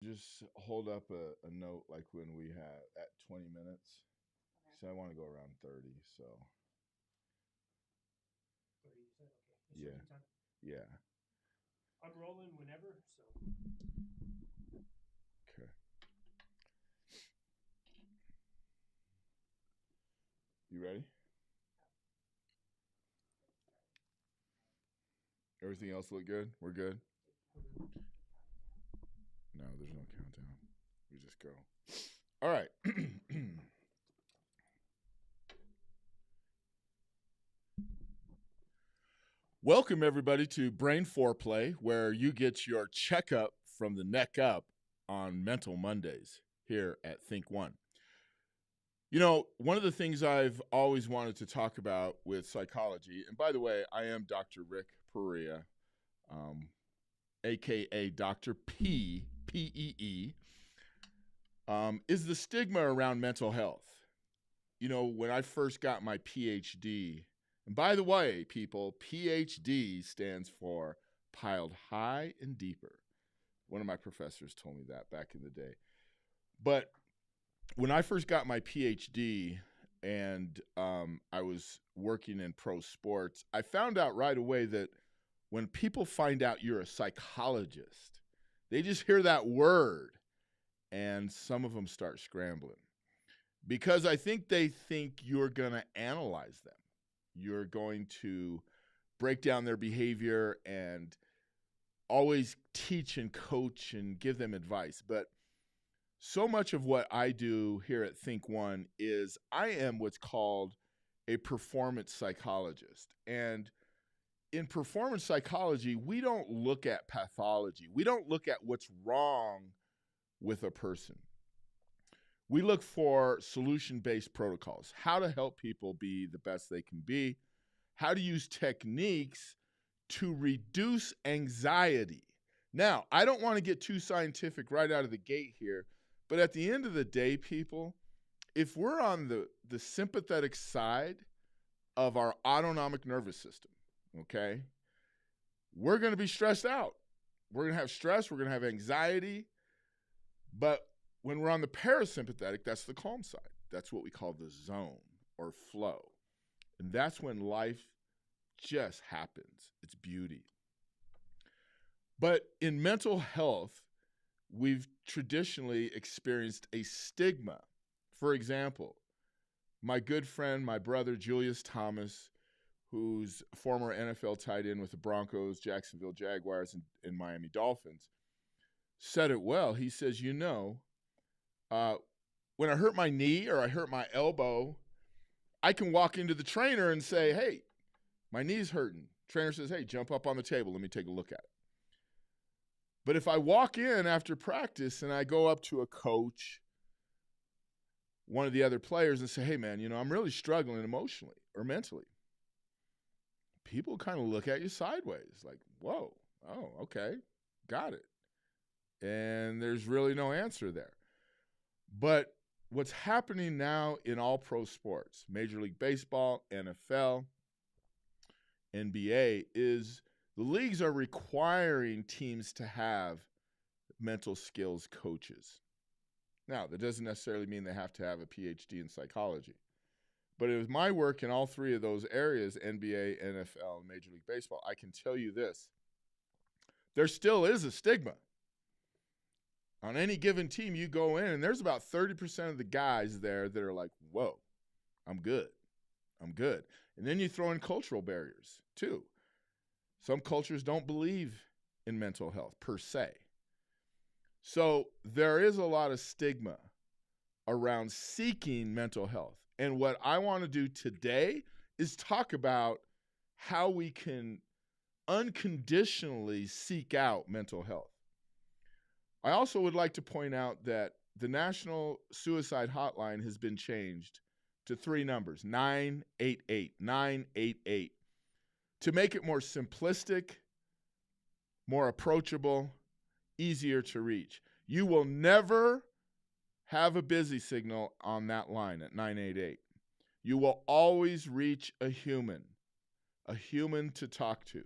Just hold up a note like when we have at 20 minutes. Okay. So I want to go around 30. So 30, you said? Okay. yeah, Certain time? yeah. I'm rolling whenever, so. Okay. You ready? Everything else look good? We're good? No, there's no countdown. We just go. All right. Welcome, everybody, to Brain Foreplay, where you get your checkup from the neck up on Mental Mondays here at Think One. You know, one of the things I've always wanted to talk about with psychology, and by the way, I am Dr. Rick Perea, aka Dr. P, P-E-E, is the stigma around mental health. You know, when I first got my PhD, and by the way, people, PhD stands for piled high and deeper. One of my professors told me that back in the day. But when I first got my PhD and I was working in pro sports, I found out right away that when people find out you're a psychologist, they just hear that word and some of them start scrambling because I think they think you're going to analyze them. You're going to break down their behavior and always teach and coach and give them advice. But so much of what I do here at Think One is I am what's called a performance psychologist. And in performance psychology, we don't look at pathology. We don't look at what's wrong with a person. We look for solution-based protocols, how to help people be the best they can be, how to use techniques to reduce anxiety. Now, I don't want to get too scientific right out of the gate here, but at the end of the day, people, if we're on the sympathetic side of our autonomic nervous system, okay, we're going to be stressed out. We're going to have stress. We're going to have anxiety. But when we're on the parasympathetic, that's the calm side. That's what we call the zone or flow. And that's when life just happens. It's beauty. But in mental health, we've traditionally experienced a stigma. For example, my good friend, my brother, Julius Thomas, who's a former NFL tight end with the Broncos, Jacksonville Jaguars, and Miami Dolphins, said it well. He says, when I hurt my knee or I hurt my elbow, I can walk into the trainer and say, hey, my knee's hurting. Trainer says, hey, jump up on the table. Let me take a look at it. But if I walk in after practice and I go up to a coach, one of the other players, and say, hey, man, I'm really struggling emotionally or mentally, people kind of look at you sideways like, whoa, oh, okay, got it. And there's really no answer there. But what's happening now in all pro sports, Major League Baseball, NFL, NBA, is the leagues are requiring teams to have mental skills coaches. Now, that doesn't necessarily mean they have to have a PhD in psychology. But it was my work in all three of those areas, NBA, NFL, and Major League Baseball. I can tell you this. There still is a stigma. On any given team, you go in, and there's about 30% of the guys there that are like, whoa, I'm good. I'm good. And then you throw in cultural barriers, too. Some cultures don't believe in mental health, per se. So there is a lot of stigma around seeking mental health. And what I want to do today is talk about how we can unconditionally seek out mental health. I also would like to point out that the National Suicide Hotline has been changed to 3 numbers, 988, 988, to make it more simplistic, more approachable, easier to reach. You will never have a busy signal on that line at 988. You will always reach a human to talk to.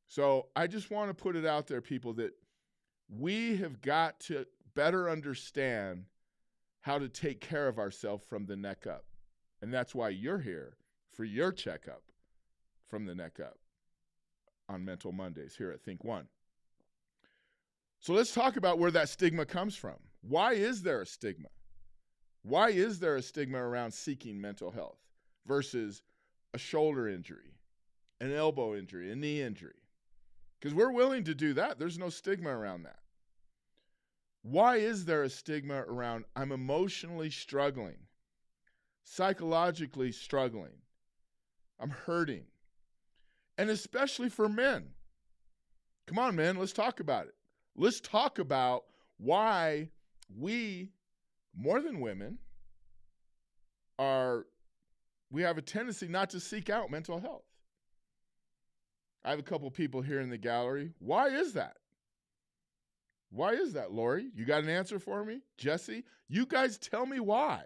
So I just want to put it out there, people, that We have got to better understand how to take care of ourselves from the neck up. And that's why you're here for your checkup from the neck up on Mental Mondays here at Think One. So let's talk about where that stigma comes from. Why is there a stigma? Why is there a stigma around seeking mental health versus a shoulder injury, an elbow injury, a knee injury? Because we're willing to do that. There's no stigma around that. Why is there a stigma around I'm emotionally struggling, psychologically struggling, I'm hurting? And especially for men. Come on, men, let's talk about it. Let's talk about why we, more than women, we have a tendency not to seek out mental health. I have a couple people here in the gallery. Why is that? Why is that, Lori? You got an answer for me? Jesse? You guys tell me why.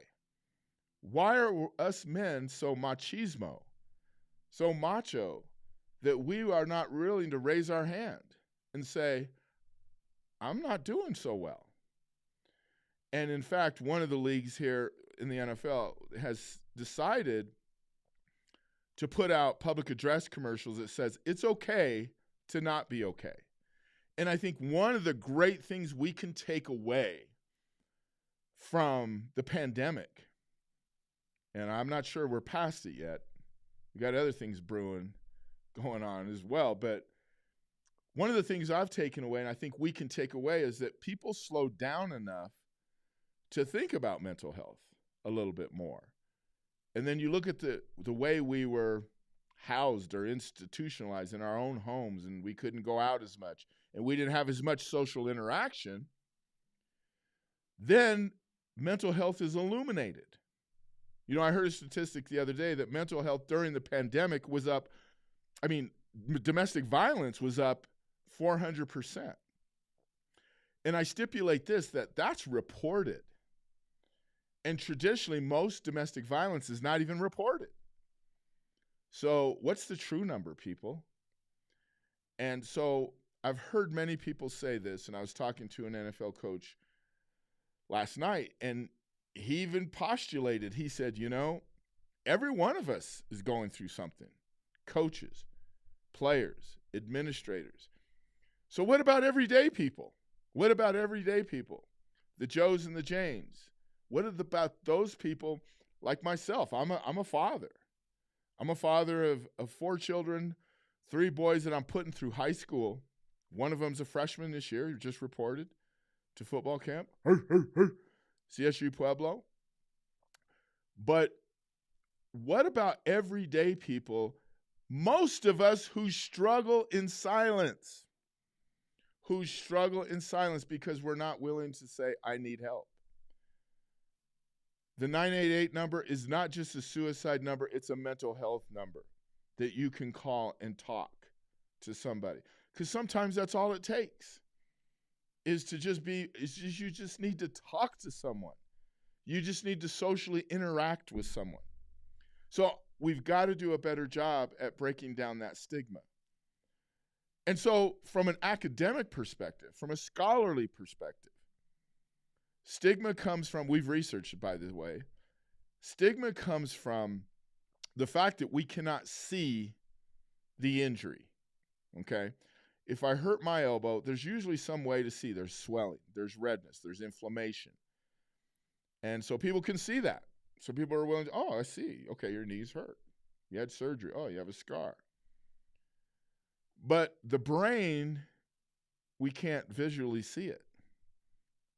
Why are us men so machismo, so macho, that we are not willing to raise our hand and say, I'm not doing so well? And in fact, one of the leagues here in the NFL has decided to put out public address commercials that says it's okay to not be okay. And I think one of the great things we can take away from the pandemic, and I'm not sure we're past it yet, we got other things going on as well, but one of the things I've taken away, and I think we can take away, is that people slowed down enough to think about mental health a little bit more. And then you look at the way we were housed or institutionalized in our own homes, and we couldn't go out as much, and we didn't have as much social interaction, then mental health is illuminated. You know, I heard a statistic the other day that mental health during the pandemic was up, domestic violence was up 400%. And I stipulate that's reported. And traditionally, most domestic violence is not even reported. So what's the true number, people? And so I've heard many people say this, and I was talking to an NFL coach last night, and he even postulated, he said, every one of us is going through something. Coaches, players, administrators. So what about everyday people? What about everyday people? The Joes and the Janes. What about those people like myself? I'm a father. I'm a father of 4 children, 3 boys that I'm putting through high school. One of them's a freshman this year, who just reported to football camp. CSU Pueblo. But what about everyday people, most of us who struggle in silence? Who struggle in silence because we're not willing to say, I need help. The 988 number is not just a suicide number, it's a mental health number that you can call and talk to somebody. Because sometimes that's all it takes, is you just need to talk to someone. You just need to socially interact with someone. So we've got to do a better job at breaking down that stigma. And so from an academic perspective, from a scholarly perspective, stigma comes from, we've researched it, by the way, stigma comes from the fact that we cannot see the injury, okay? If I hurt my elbow, there's usually some way to see. There's swelling, there's redness, there's inflammation. And so people can see that. So people are willing to, oh, I see. Okay, your knee's hurt. You had surgery. Oh, you have a scar. But the brain, we can't visually see it.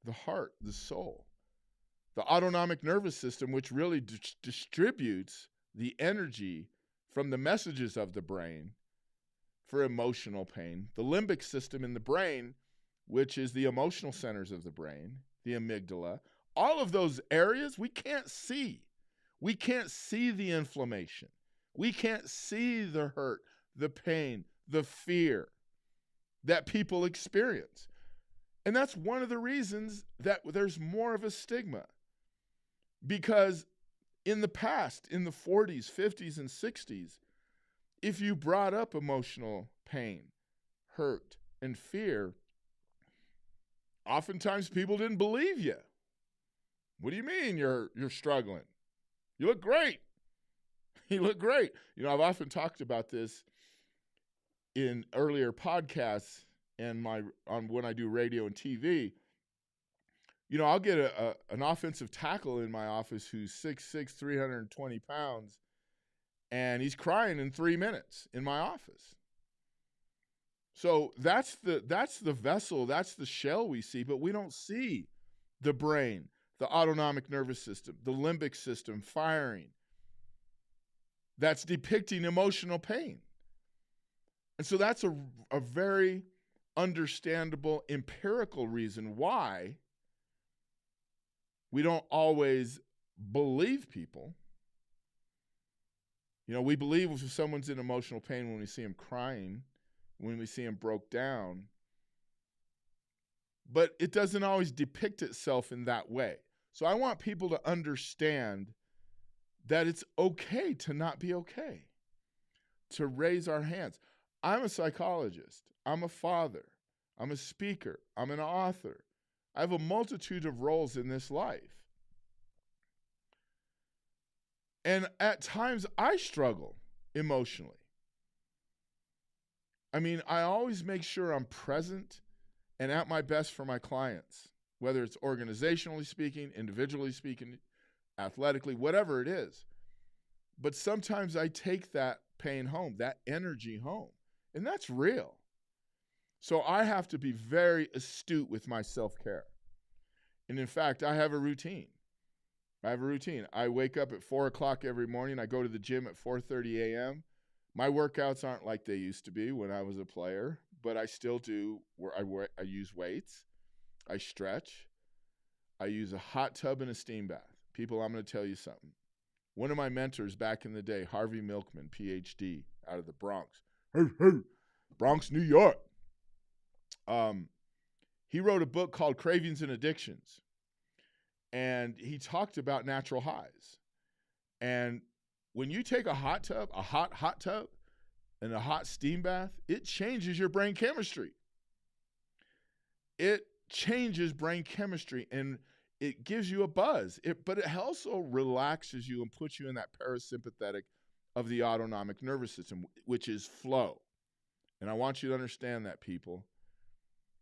The heart, the soul, the autonomic nervous system, which really distributes the energy from the messages of the brain for emotional pain, the limbic system in the brain, which is the emotional centers of the brain, the amygdala, all of those areas we can't see. We can't see the inflammation. We can't see the hurt, the pain, the fear that people experience. And that's one of the reasons that there's more of a stigma. Because in the past, in the 40s, 50s, and 60s, if you brought up emotional pain, hurt, and fear, oftentimes people didn't believe you. What do you mean you're struggling? You look great. You look great. You know, I've often talked about this in earlier podcasts and when I do radio and TV. You know, I'll get an offensive tackle in my office who's 6'6", 320 pounds, and he's crying in 3 minutes in my office. So that's the vessel, that's the shell we see, but we don't see the brain, the autonomic nervous system, the limbic system firing. That's depicting emotional pain. And so that's a very understandable empirical reason why we don't always believe people. You know, we believe if someone's in emotional pain when we see them crying, when we see them broke down, but it doesn't always depict itself in that way. So I want people to understand that it's okay to not be okay, to raise our hands. I'm a psychologist. I'm a father. I'm a speaker. I'm an author. I have a multitude of roles in this life. And at times I struggle emotionally. I mean, I always make sure I'm present and at my best for my clients, whether it's organizationally speaking, individually speaking, athletically, whatever it is. But sometimes I take that pain home, that energy home, and that's real. So I have to be very astute with my self-care. And in fact, I have a routine. I wake up at 4 o'clock every morning. I go to the gym at 4:30 a.m. My workouts aren't like they used to be when I was a player, but I still do. I use weights. I stretch. I use a hot tub and a steam bath. People, I'm going to tell you something. One of my mentors back in the day, Harvey Milkman, PhD, out of the Bronx. Bronx, New York. He wrote a book called Cravings and Addictions. And he talked about natural highs. And when you take a hot tub, a hot tub, and a hot steam bath, it changes your brain chemistry. It changes brain chemistry, and it gives you a buzz. But it also relaxes you and puts you in that parasympathetic of the autonomic nervous system, which is flow. And I want you to understand that, people.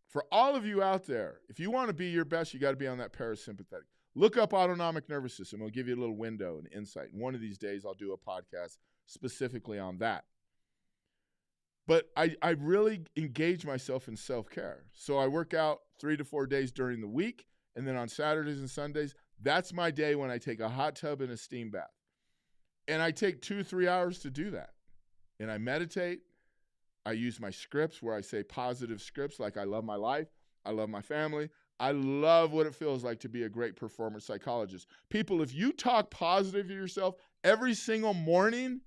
For all of you out there, if you want to be your best, you got to be on that parasympathetic. Look up autonomic nervous system. It'll give you a little window and insight. And one of these days, I'll do a podcast specifically on that. But I really engage myself in self-care. So I work out 3 to 4 days during the week. And then on Saturdays and Sundays, that's my day when I take a hot tub and a steam bath. And I take 2-3 hours to do that. And I meditate. I use my scripts where I say positive scripts like I love my life. I love my family. I love what it feels like to be a great performance psychologist. People, if you talk positive to yourself every single morning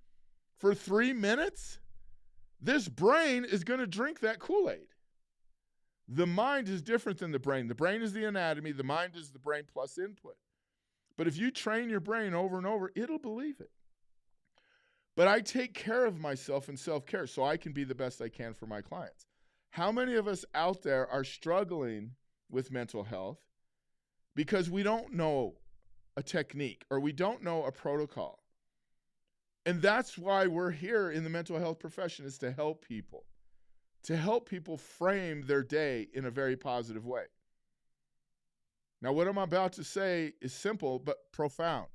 for 3 minutes, this brain is going to drink that Kool-Aid. The mind is different than the brain. The brain is the anatomy. The mind is the brain plus input. But if you train your brain over and over, it'll believe it. But I take care of myself in self-care so I can be the best I can for my clients. How many of us out there are struggling with mental health because we don't know a technique or we don't know a protocol? And that's why we're here in the mental health profession, is to help people frame their day in a very positive way. Now, what I'm about to say is simple but profound.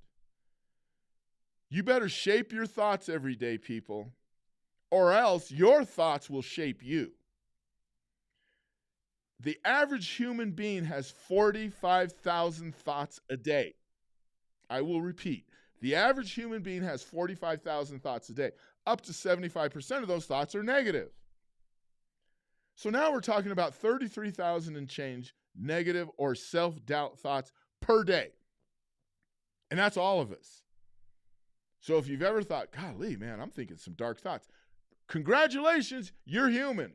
You better shape your thoughts every day, people, or else your thoughts will shape you. The average human being has 45,000 thoughts a day. I will repeat. The average human being has 45,000 thoughts a day. Up to 75% of those thoughts are negative. So now we're talking about 33,000 and change negative or self-doubt thoughts per day. And that's all of us. So if you've ever thought, golly, man, I'm thinking some dark thoughts, congratulations, you're human,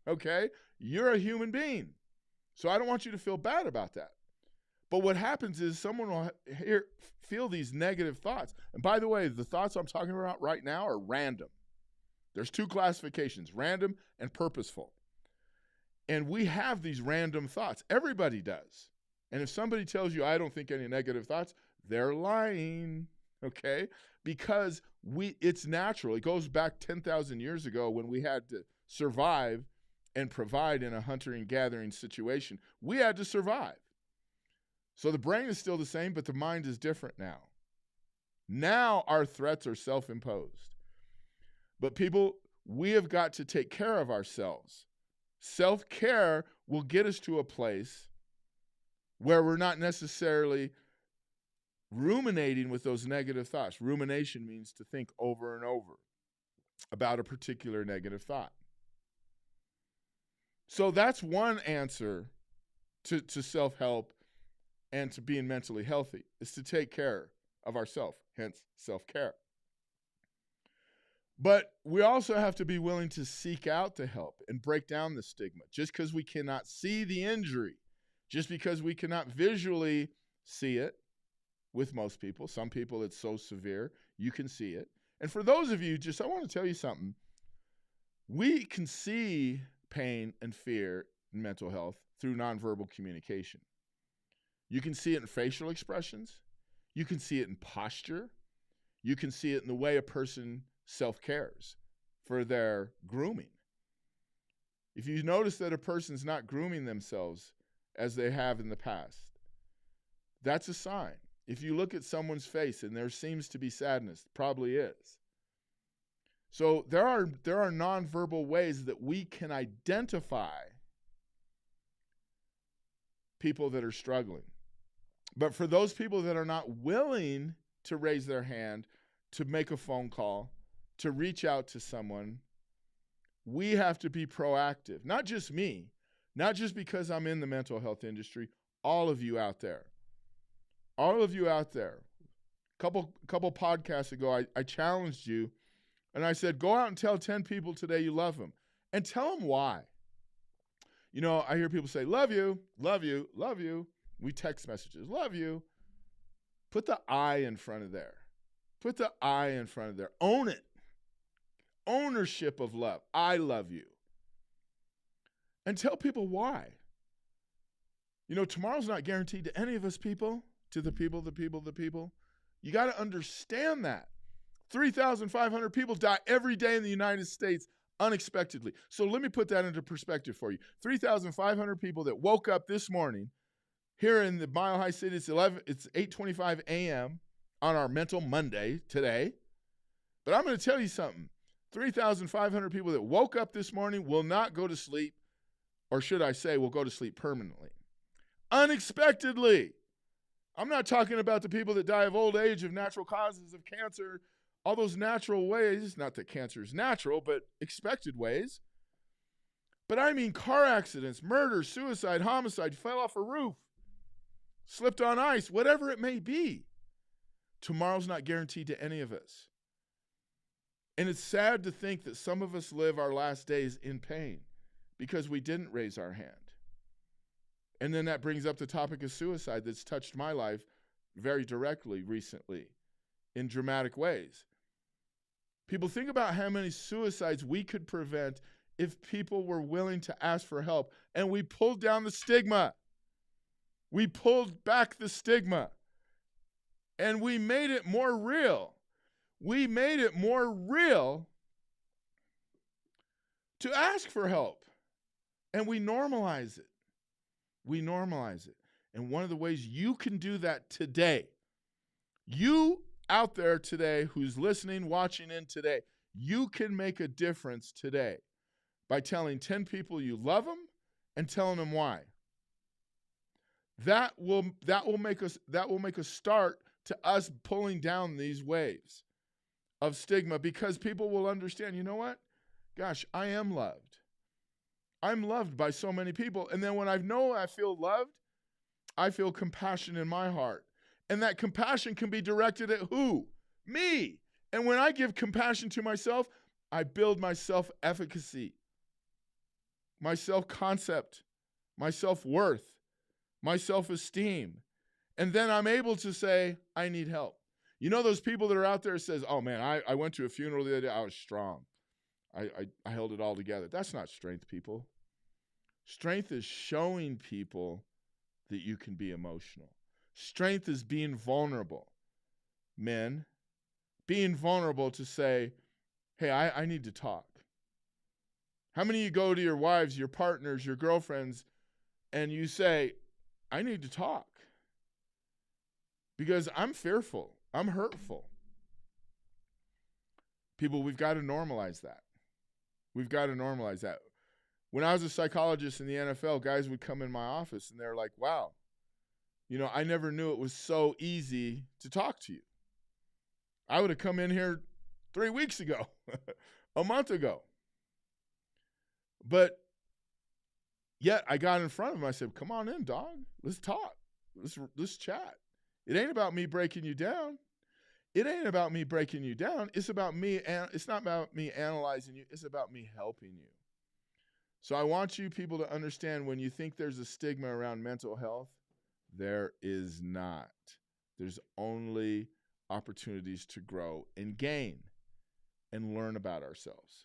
okay? You're a human being. So I don't want you to feel bad about that. But what happens is someone will feel these negative thoughts. And by the way, the thoughts I'm talking about right now are random. There's 2 classifications, random and purposeful. And we have these random thoughts. Everybody does. And if somebody tells you, I don't think any negative thoughts, they're lying, okay? Because it's natural. It goes back 10,000 years ago when we had to survive and provide in a hunter and gathering situation. We had to survive. So the brain is still the same, but the mind is different now. Now our threats are self-imposed. But people, we have got to take care of ourselves. Self-care will get us to a place where we're not necessarily ruminating with those negative thoughts. Rumination means to think over and over about a particular negative thought. So that's one answer to self-help and to being mentally healthy, is to take care of ourselves, hence self-care. But we also have to be willing to seek out the help and break down the stigma. Just because we cannot see the injury, just because we cannot visually see it with most people, some people it's so severe, you can see it. And for those of you, I want to tell you something. We can see pain and fear in mental health through nonverbal communication. You can see it in facial expressions. You can see it in posture. You can see it in the way a person self-cares for their grooming. If you notice that a person's not grooming themselves as they have in the past, that's a sign. If you look at someone's face and there seems to be sadness, probably is. So there are nonverbal ways that we can identify people that are struggling. But for those people that are not willing to raise their hand, to make a phone call, to reach out to someone, we have to be proactive. Not just me, not just because I'm in the mental health industry, all of you out there. All of you out there. Couple podcasts ago, I challenged you, and I said, go out and tell 10 people today you love them, and tell them why. You know, I hear people say, love you, love you, love you. We text messages, love you. Put the I in front of there. Put the I in front of there. Own it. Ownership of love. I love you. And tell people why. You know, tomorrow's not guaranteed to any of us people, to the people. You got to understand that. 3,500 people die every day in the United States unexpectedly. So let me put that into perspective for you. 3,500 people that woke up this morning here in the Mile High City. It's 8:25 a.m. on our Mental Monday today. But I'm going to tell you something. 3,500 people that woke up this morning will not go to sleep, or should I say will go to sleep permanently. Unexpectedly. I'm not talking about the people that die of old age, of natural causes, of cancer, all those natural ways. Not that cancer is natural, but expected ways. But I mean car accidents, murder, suicide, homicide, fell off a roof, slipped on ice, whatever it may be. Tomorrow's not guaranteed to any of us. And it's sad to think that some of us live our last days in pain because we didn't raise our hand. And then that brings up the topic of suicide that's touched my life very directly recently in dramatic ways. People, think about how many suicides we could prevent if people were willing to ask for help. And we pulled down the stigma. We pulled back the stigma. And we made it more real. We made it more real to ask for help. And we normalize it. We normalize it. And one of the ways you can do that today, you out there today who's listening, watching in today, you can make a difference today by telling 10 people you love them and telling them why. That will make a start to us pulling down these waves of stigma, because people will understand, you know what? Gosh, I am loved. I'm loved by so many people. And then when I know I feel loved, I feel compassion in my heart. And that compassion can be directed at who? Me. And when I give compassion to myself, I build my self-efficacy, my self-concept, my self-worth, my self-esteem. And then I'm able to say, I need help. You know those people that are out there that says, oh man, I went to a funeral the other day, I was strong. I held it all together. That's not strength, people. Strength is showing people that you can be emotional. Strength is being vulnerable. Men, being vulnerable to say, hey, I need to talk. How many of you go to your wives, your partners, your girlfriends, and you say, I need to talk because I'm fearful, I'm hurtful? People, we've got to normalize that. We've got to normalize that. When I was a psychologist in the NFL, guys would come in my office and they're like, wow, I never knew it was so easy to talk to you. I would have come in here 3 weeks ago, a month ago. But yet I got in front of him. I said, come on in, dog. Let's talk. Let's chat. It ain't about me breaking you down. It ain't about me breaking you down. It's about me. It's not about me analyzing you. It's about me helping you. So I want you people to understand, when you think there's a stigma around mental health, there is not. There's only opportunities to grow and gain and learn about ourselves.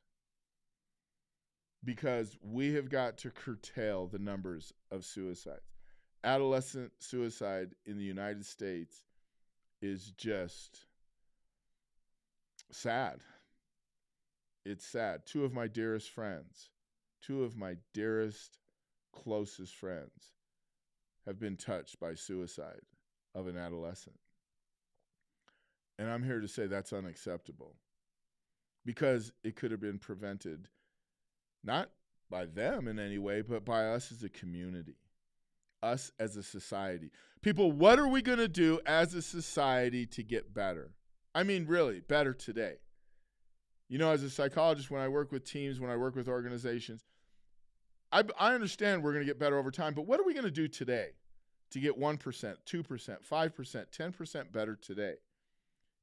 Because we have got to curtail the numbers of suicides. Adolescent suicide in the United States is just sad. It's sad. Two of my dearest, closest friends have been touched by suicide of an adolescent. And I'm here to say that's unacceptable, because it could have been prevented, not by them in any way, but by us as a community, us as a society. People, what are we going to do as a society to get better? I mean, really, better today. As a psychologist, when I work with teams, when I work with organizations, I understand we're going to get better over time, but what are we going to do today to get 1%, 2%, 5%, 10% better today?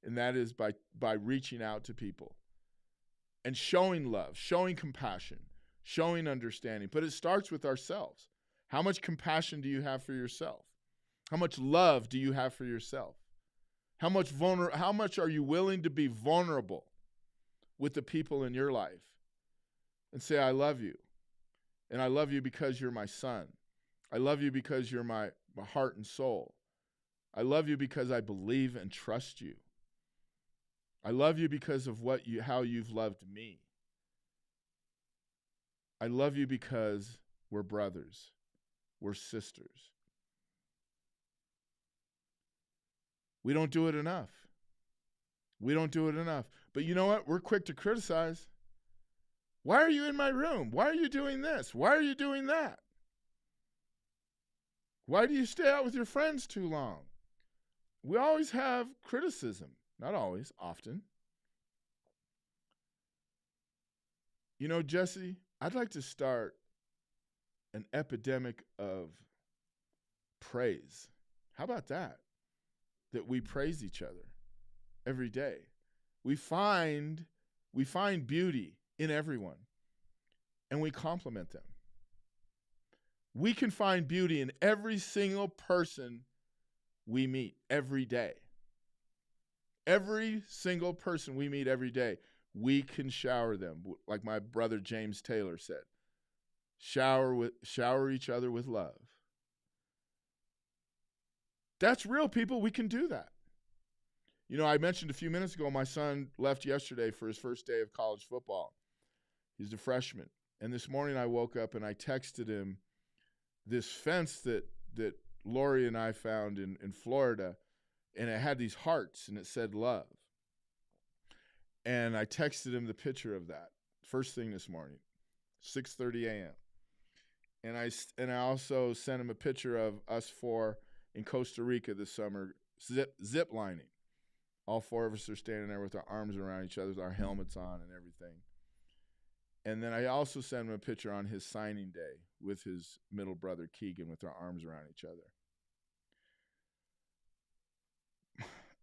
And that is by reaching out to people and showing love, showing compassion, showing understanding. But it starts with ourselves. How much compassion do you have for yourself? How much love do you have for yourself? How much are you willing to be vulnerable with the people in your life and say, I love you. And I love you because you're my son. I love you because you're my heart and soul. I love you because I believe and trust you. I love you because of how you've loved me. I love you because we're brothers. We're sisters. We don't do it enough. We don't do it enough. But you know what? We're quick to criticize. Why are you in my room? Why are you doing this? Why are you doing that? Why do you stay out with your friends too long? We always have criticism. Not always, often. Jesse, I'd like to start an epidemic of praise. How about that? That we praise each other every day. We find beauty in everyone, and we compliment them. We can find beauty in every single person we meet every day. Every single person we meet every day, we can shower them. Like my brother James Taylor said, shower each other with love. That's real, people. We can do that. I mentioned a few minutes ago, my son left yesterday for his first day of college football. He's a freshman. And this morning I woke up and I texted him this fence that Lori and I found in Florida, and it had these hearts and it said love. And I texted him the picture of that first thing this morning, 6:30 a.m. And I also sent him a picture of us four in Costa Rica this summer zip lining. All four of us are standing there with our arms around each other, with our helmets on and everything. And then I also sent him a picture on his signing day with his middle brother Keegan, with our arms around each other.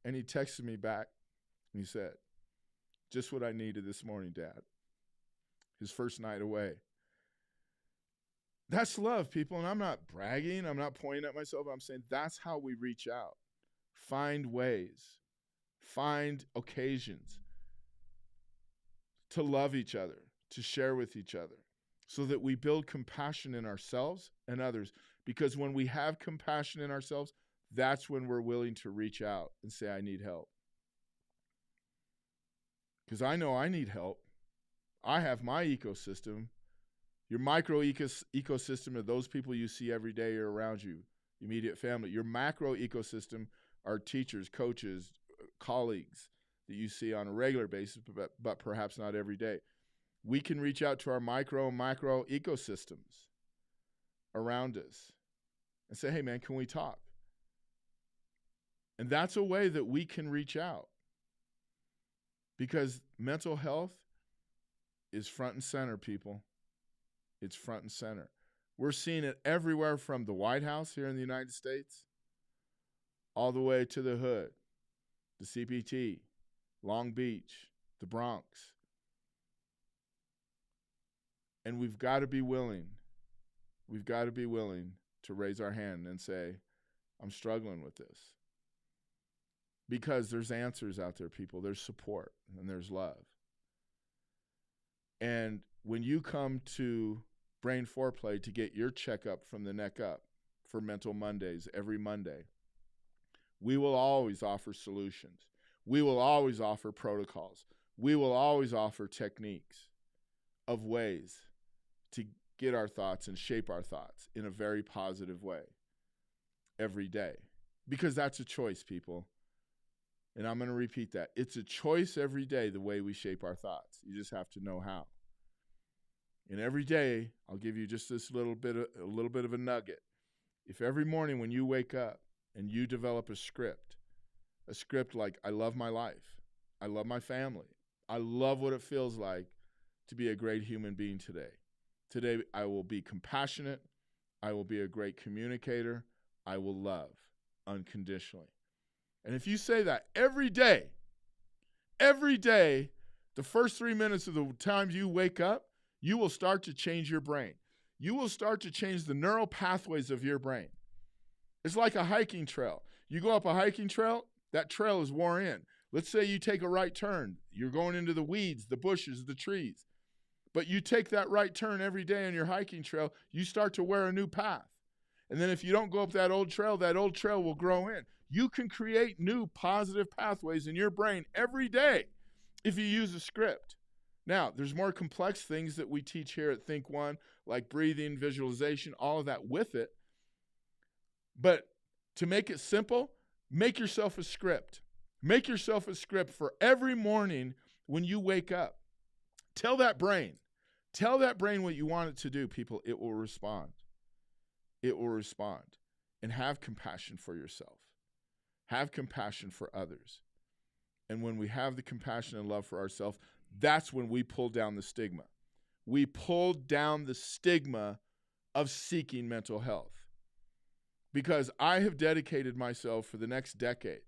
And he texted me back and he said, just what I needed this morning, Dad. His first night away. That's love, people. And I'm not bragging. I'm not pointing at myself. I'm saying that's how we reach out. Find ways. Find occasions to love each other, to share with each other. so that we build compassion in ourselves and others. Because when we have compassion in ourselves, that's when we're willing to reach out and say, I need help. Because I know I need help. I have my ecosystem. Your micro ecosystem are those people you see every day or around you, immediate family. Your macro ecosystem are teachers, coaches, colleagues that you see on a regular basis, but perhaps not every day. We can reach out to our micro and macro ecosystems around us and say, hey, man, can we talk? And that's a way that we can reach out, because mental health is front and center, people. It's front and center. We're seeing it everywhere, from the White House here in the United States all the way to the hood, the CPT, Long Beach, the Bronx. And we've got to be willing to raise our hand and say, I'm struggling with this. Because there's answers out there, people. There's support and there's love. And when you come to Brain Foreplay to get your checkup from the neck up for Mental Mondays every Monday, we will always offer solutions. We will always offer protocols. We will always offer techniques of ways to get our thoughts and shape our thoughts in a very positive way every day. Because that's a choice, people. And I'm going to repeat that. It's a choice every day, the way we shape our thoughts. You just have to know how. And every day, I'll give you just this a little bit of a nugget. If every morning when you wake up and you develop a script like, I love my life, I love my family, I love what it feels like to be a great human being today. Today, I will be compassionate, I will be a great communicator, I will love unconditionally. And if you say that every day, the first 3 minutes of the time you wake up, you will start to change your brain. You will start to change the neural pathways of your brain. It's like a hiking trail. You go up a hiking trail, that trail is worn in. Let's say you take a right turn. You're going into the weeds, the bushes, the trees. But you take that right turn every day on your hiking trail, you start to wear a new path. And then if you don't go up that old trail will grow in. You can create new positive pathways in your brain every day if you use a script. Now, there's more complex things that we teach here at Think One, like breathing, visualization, all of that with it. But to make it simple, make yourself a script. Make yourself a script for every morning when you wake up. Tell that brain what you want it to do, people. It will respond. It will respond. And have compassion for yourself. Have compassion for others. And when we have the compassion and love for ourselves, that's when we pull down the stigma. We pull down the stigma of seeking mental health. Because I have dedicated myself for the next decade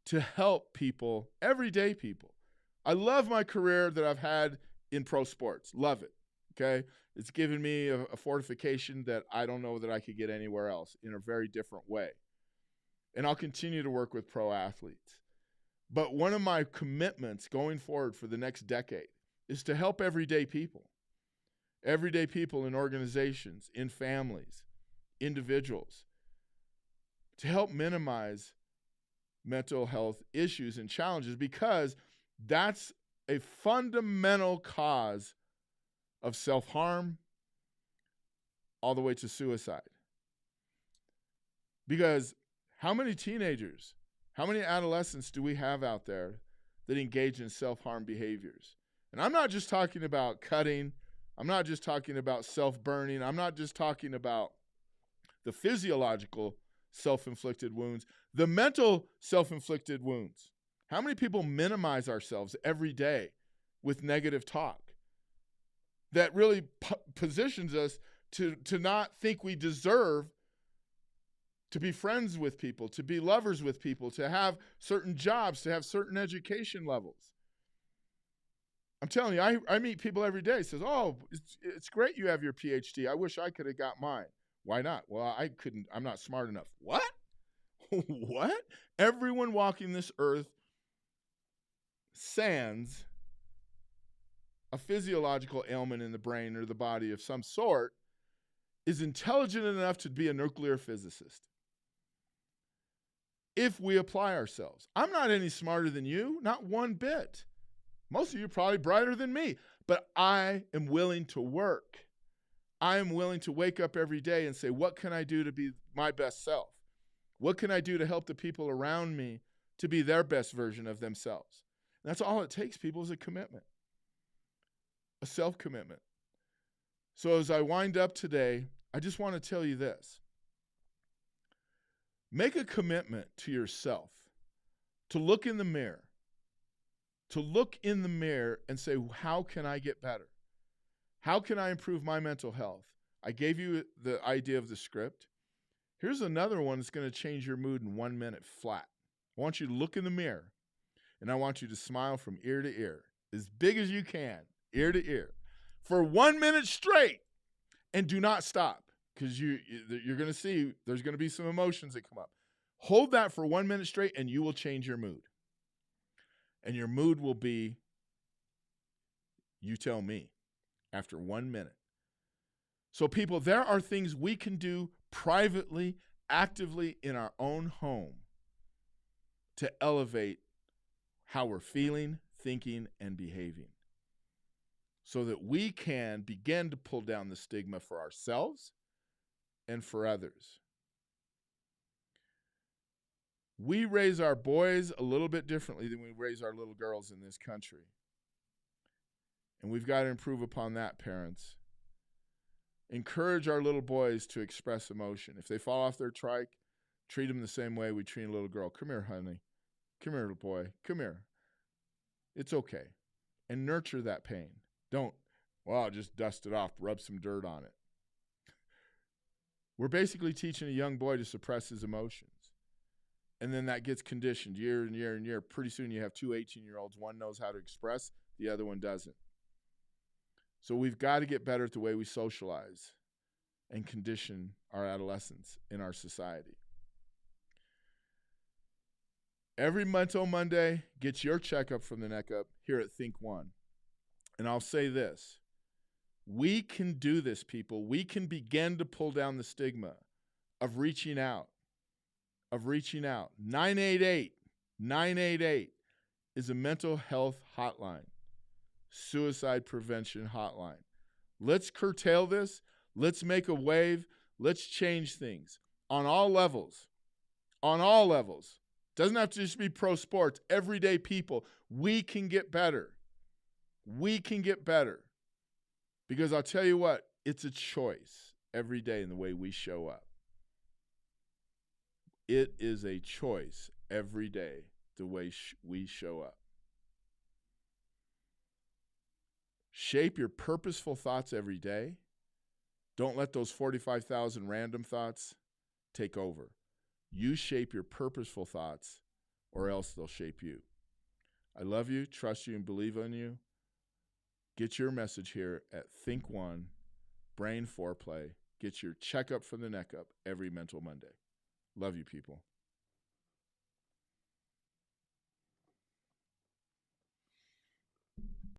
to help people, everyday people. I love my career that I've had in pro sports. Love it, okay? It's given me a fortification that I don't know that I could get anywhere else in a very different way. And I'll continue to work with pro athletes. But one of my commitments going forward for the next decade is to help everyday people in organizations, in families, individuals, to help minimize mental health issues and challenges, because that's a fundamental cause of self-harm all the way to suicide. Because how many teenagers, how many adolescents do we have out there that engage in self-harm behaviors? And I'm not just talking about cutting. I'm not just talking about self-burning. I'm not just talking about the physiological self-inflicted wounds, the mental self-inflicted wounds. How many people minimize ourselves every day with negative talk that really positions us to not think we deserve to be friends with people, to be lovers with people, to have certain jobs, to have certain education levels? I'm telling you, I meet people every day. Says, oh, it's great you have your PhD. I wish I could have got mine. Why not? Well, I couldn't. I'm not smart enough. What? What? Everyone walking this earth sans a physiological ailment in the brain or the body of some sort, is intelligent enough to be a nuclear physicist. If we apply ourselves. I'm not any smarter than you, not one bit. Most of you are probably brighter than me, but I am willing to work. I am willing to wake up every day and say, what can I do to be my best self? What can I do to help the people around me to be their best version of themselves? And that's all it takes, people, is a commitment, a self-commitment. So as I wind up today, I just want to tell you this. Make a commitment to yourself to look in the mirror, and say, how can I get better? How can I improve my mental health? I gave you the idea of the script. Here's another one that's going to change your mood in 1 minute flat. I want you to look in the mirror, and I want you to smile from ear to ear, as big as you can, ear to ear, for 1 minute straight, and do not stop, because you're going to see there's going to be some emotions that come up. Hold that for 1 minute straight, and you will change your mood. And your mood will be, you tell me, after 1 minute. So people, there are things we can do privately, actively in our own home to elevate how we're feeling, thinking, and behaving, so that we can begin to pull down the stigma for ourselves and for others. We raise our boys a little bit differently than we raise our little girls in this country. And we've got to improve upon that, parents. Encourage our little boys to express emotion. If they fall off their trike, treat them the same way we treat a little girl. Come here, honey. Come here, little boy. Come here. It's okay. And nurture that pain. Don't, well, just dust it off, rub some dirt on it. We're basically teaching a young boy to suppress his emotions. And then that gets conditioned year and year and year. Pretty soon you have two 18-year-olds. One knows how to express, the other one doesn't. So we've got to get better at the way we socialize and condition our adolescents in our society. Every Mental Monday, get your checkup from the neck up here at Think One. And I'll say this. We can do this, people. We can begin to pull down the stigma of reaching out. 988 is a mental health hotline. Suicide prevention hotline. Let's curtail this. Let's make a wave. Let's change things on all levels. On all levels. Doesn't have to just be pro sports. Everyday people. We can get better. We can get better. Because I'll tell you what, it's a choice every day in the way we show up. It is a choice every day the way we show up. Shape your purposeful thoughts every day. Don't let those 45,000 random thoughts take over. You shape your purposeful thoughts, or else they'll shape you. I love you, trust you, and believe in you. Get your message here at Think One, Brain Foreplay. Get your checkup from the neck up every Mental Monday. Love you, people.